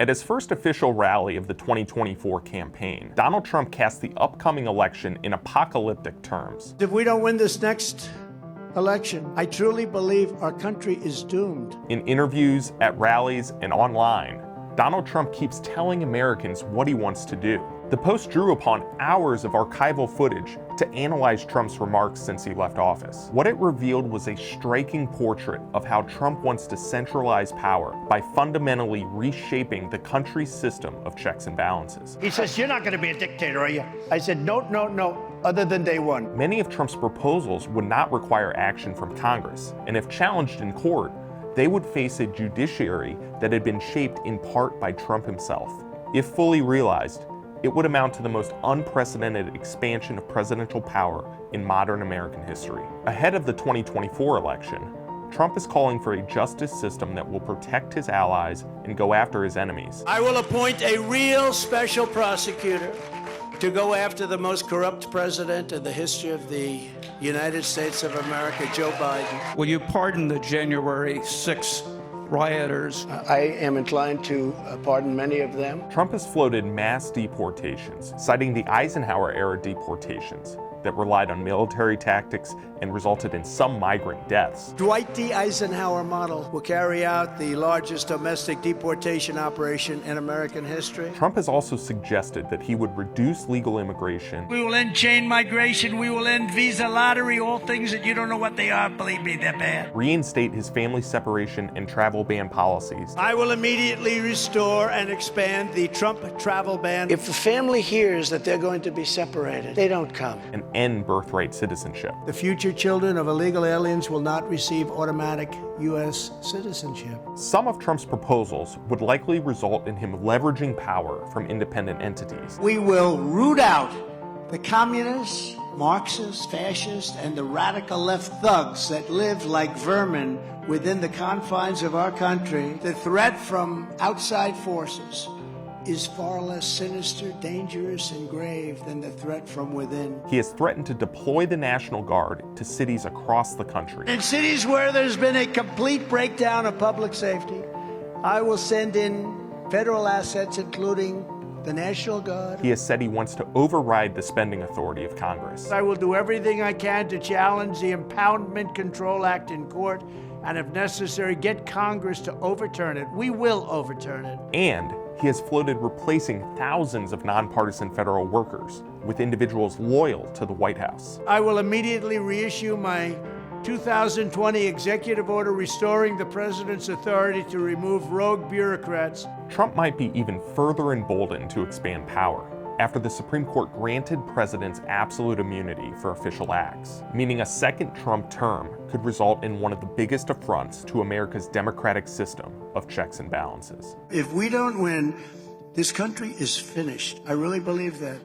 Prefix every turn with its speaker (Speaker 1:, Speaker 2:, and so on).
Speaker 1: At his first official rally of the 2024 campaign, Donald Trump cast the upcoming election in apocalyptic terms.
Speaker 2: If we don't win this next election, I truly believe our country is doomed.
Speaker 1: In interviews, at rallies, and online, Donald Trump keeps telling Americans what he wants to do. The Post drew upon hours of archival footage to analyze Trump's remarks since he left office. What it revealed was a striking portrait of how Trump wants to centralize power by fundamentally reshaping the country's system of checks and balances.
Speaker 2: He says, "You're not going to be a dictator, are you?" I said, no, other than day one.
Speaker 1: Many of Trump's proposals would not require action from Congress, and if challenged in court, they would face a judiciary that had been shaped in part by Trump himself. If fully realized, it would amount to the most unprecedented expansion of presidential power in modern American history. Ahead of the 2024 election, Trump is calling for a justice system that will protect his allies and go after his enemies.
Speaker 2: I will appoint a real special prosecutor to go after the most corrupt president in the history of the United States of America, Joe Biden.
Speaker 3: Will you pardon the January 6 rioters?
Speaker 2: I am inclined to pardon many of them.
Speaker 1: Trump has floated mass deportations, citing the Eisenhower-era deportations that relied on military tactics and resulted in some migrant deaths.
Speaker 2: Dwight D. Eisenhower model will carry out the largest domestic deportation operation in American history.
Speaker 1: Trump has also suggested that he would reduce legal immigration.
Speaker 4: We will end chain migration. We will end visa lottery, all things that you don't know what they are. Believe me, they're bad.
Speaker 1: Reinstate his family separation and travel ban policies.
Speaker 2: I will immediately restore and expand the Trump travel ban. If the family hears that they're going to be separated, they don't come.
Speaker 1: And end birthright citizenship.
Speaker 2: The future children of illegal aliens will not receive automatic U.S. citizenship.
Speaker 1: Some of Trump's proposals would likely result in him leveraging power from independent entities.
Speaker 2: We will root out the communists, Marxists, fascists, and the radical left thugs that live like vermin within the confines of our country. The threat from outside forces is far less sinister, dangerous, and grave than the threat from within.
Speaker 1: He has threatened to deploy the National Guard to cities across the country.
Speaker 2: In cities where there's been a complete breakdown of public safety, I will send in federal assets, including the National Guard.
Speaker 1: He has said he wants to override the spending authority of Congress.
Speaker 2: I will do everything I can to challenge the Impoundment Control Act in court, and if necessary, get Congress to overturn it. We will overturn it.
Speaker 1: And he has floated replacing thousands of nonpartisan federal workers with individuals loyal to the White House.
Speaker 2: I will immediately reissue my 2020 executive order restoring the president's authority to remove rogue bureaucrats.
Speaker 1: Trump might be even further emboldened to expand power after the Supreme Court granted presidents absolute immunity for official acts, meaning a second Trump term could result in one of the biggest affronts to America's democratic system of checks and balances.
Speaker 2: If we don't win, this country is finished. I really believe that.